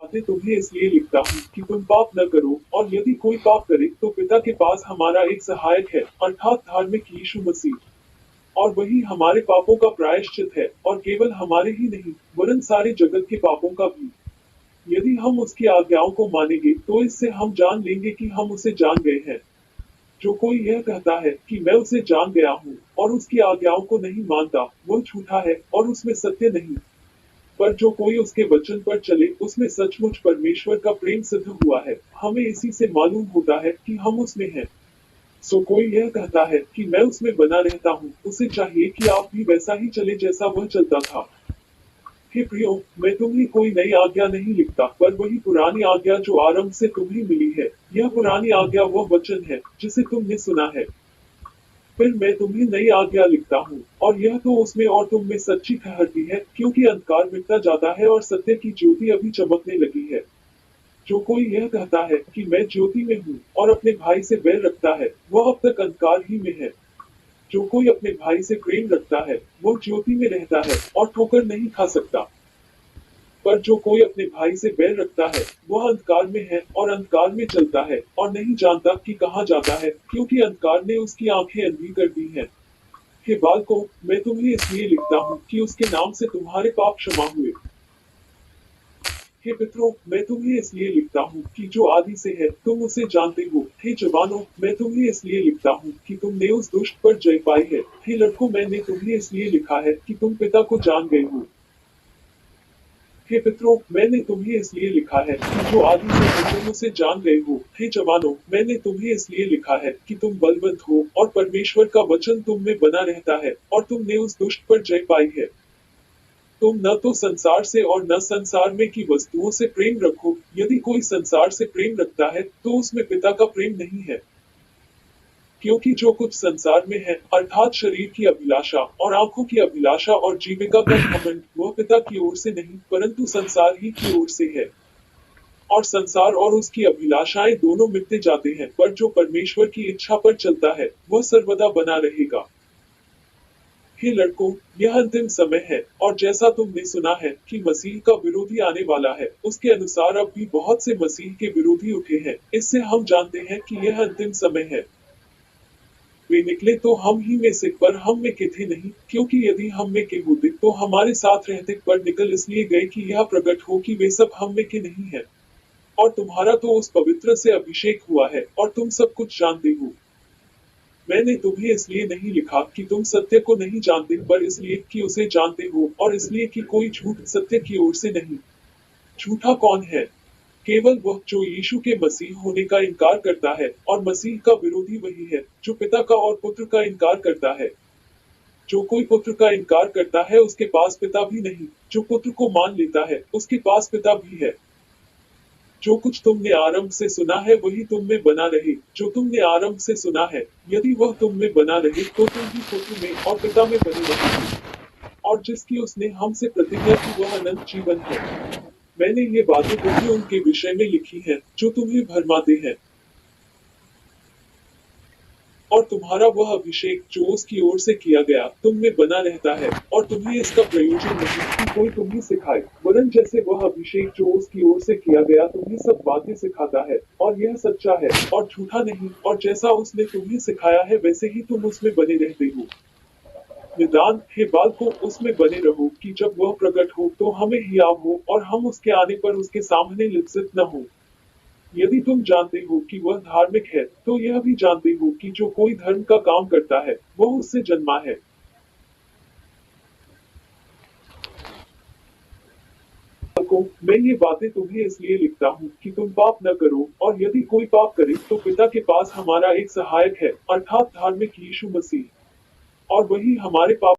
बातें तुम्हें इसलिए लिखता हूँ कि तुम पाप न करो, और यदि कोई पाप करे तो पिता के पास हमारा एक सहायक है, अर्थात धार्मिक यीशु मसीह। और वही हमारे पापों का प्रायश्चित है, और केवल हमारे ही नहीं, वरन सारे जगत के पापों का भी। यदि हम उसकी आज्ञाओं को मानेंगे तो इससे हम जान लेंगे कि हम उसे जान गए हैं। जो कोई यह कहता है कि मैं उसे जान गया हूँ और उसकी आज्ञाओं को नहीं मानता, वह झूठा है और उसमें सत्य नहीं। पर जो कोई उसके वचन पर चले, उसमें सचमुच परमेश्वर का प्रेम सिद्ध हुआ है। हमें इसी से मालूम होता है कि हम उसमें हैं। सो कोई यह कहता है कि मैं उसमें बना रहता हूँ, उसे चाहिए कि आप भी वैसा ही चले जैसा वह चलता था। हे प्रियो, मैं तुम्हें कोई नई आज्ञा नहीं लिखता, पर वही पुरानी आज्ञा जो आरंभ से तुम्हें मिली है। यह पुरानी आज्ञा वह वचन है जिसे तुमने सुना है। फिर मैं तुम्हें नई आज्ञा लिखता हूँ, और यह तो उसमें और तुम में सच्ची ठहरती है, क्योंकि अंधकार मिटता जाता है और सत्य की ज्योति अभी चमकने लगी है। जो कोई यह कहता है कि मैं ज्योति में हूँ और अपने भाई से बैर रखता है, वह अब तक अंधकार ही में है। जो कोई अपने भाई से प्रेम रखता है, वो ज्योति में रहता है और ठोकर नहीं खा सकता। पर जो कोई अपने भाई से बैर रखता है, वह अंधकार में है और अंधकार में चलता है और नहीं जानता कि कहाँ जाता है, क्योंकि अंधकार ने उसकी आंखें अंधी कर दी हैं। हे बालकों, मैं तुम्हें इसलिए लिखता हूँ कि उसके नाम से तुम्हारे पाप क्षमा हुए। हे पितरों, मैं तुम्हें इसलिए लिखता हूँ कि जो आदि से है तुम उसे जानते हो। हे जवानों, मैं तुम्हें इसलिए लिखता हूँ कि तुमने उस दुष्ट पर जय पाई है। हे लड़कों, मैंने तुम्हें इसलिए लिखा है कि तुम पिता को जान गए हो। हे पितरों, मैंने तुम्हें इसलिए लिखा है कि जो आदि से है तुम उसे जान गए हो। हे जवानों, मैंने तुम्हें इसलिए लिखा है कि तुम बलवंत हो और परमेश्वर का वचन तुम में बना रहता है, और तुमने उस दुष्ट पर जय पाई है। तुम न तो संसार से और न संसार में की वस्तुओं से प्रेम रखो। यदि कोई संसार से प्रेम रखता है तो उसमें पिता का प्रेम नहीं है। क्योंकि जो कुछ संसार में है, अर्थात शरीर की अभिलाषा और आंखों की अभिलाषा और जीविका का घमंड, वह पिता की ओर से नहीं परंतु संसार ही की ओर से है। और संसार और उसकी अभिलाषाएं दोनों मिटते जाते हैं, पर जो परमेश्वर की इच्छा पर चलता है वह सर्वदा बना रहेगा। हे लड़कों, यह अंतिम समय है, और जैसा तुमने सुना है कि मसीह का विरोधी आने वाला है, उसके अनुसार अब भी बहुत से मसीह के विरोधी उठे हैं। इससे हम जानते हैं कि यह अंतिम समय है। वे निकले तो हम ही में से, पर हम में के थे नहीं, क्योंकि यदि हम में के होते तो हमारे साथ रहते, पर निकल इसलिए गए कि यह प्रकट हो कि वे सब हम में के नहीं है। और तुम्हारा तो उस पवित्र से अभिषेक हुआ है, और तुम सब कुछ जानते हो। मैंने तुम्हें इसलिए नहीं लिखा कि तुम सत्य को नहीं जानते, पर इसलिए कि उसे जानते हो, और इसलिए कि कोई झूठ सत्य की ओर से नहीं। झूठा कौन है? केवल वह जो यीशु के मसीह होने का इनकार करता है, और मसीह का विरोधी वही है जो पिता का और पुत्र का इनकार करता है। जो कोई पुत्र का इनकार करता है उसके पास पिता भी नहीं। जो पुत्र को मान लेता है उसके पास पिता भी है। जो कुछ तुमने आरंभ से सुना है वही तुम में बना रहे। जो तुमने आरंभ से सुना है, यदि वह तुम में बना रहे तो तुम भी पुत्र में और पिता में बने रहोगे। और जिसकी उसने हमसे प्रतिज्ञा की वह अनंत जीवन है। मैंने ये बातें तुम्हें उनके विषय में लिखी हैं जो तुम्हें भरमाते हैं। और तुम्हारा वह अभिषेक जो उसकी ओर से किया गया तुम में बना रहता है, और तुम्हें इसका प्रयोजन नहीं कि कोई तुम्हें सिखाए, वरन जैसे वह अभिषेक जो उसकी ओर से किया गया तुम्हें सब बातें सिखाता है, और यह सच्चा है और झूठा नहीं, और जैसा उसने तुम्हें सिखाया है वैसे ही तुम उसमें बने रहते हो। निदान, हे बालकों, उसमें बने रहो कि जब वह प्रकट हो तो हमें हियाव हो और हम उसके आने पर उसके सामने लिप्सित न हो। यदि तुम जानते हो कि वह धार्मिक है, तो यह भी जानते हो कि जो कोई धर्म का काम करता है वह उससे जन्मा है। को मैं ये बातें तुम्हें इसलिए लिखता हूँ कि तुम पाप न करो, और यदि कोई पाप करे तो पिता के पास हमारा एक सहायक है, अर्थात धार्मिक यीशु मसीह। और वही हमारे पाप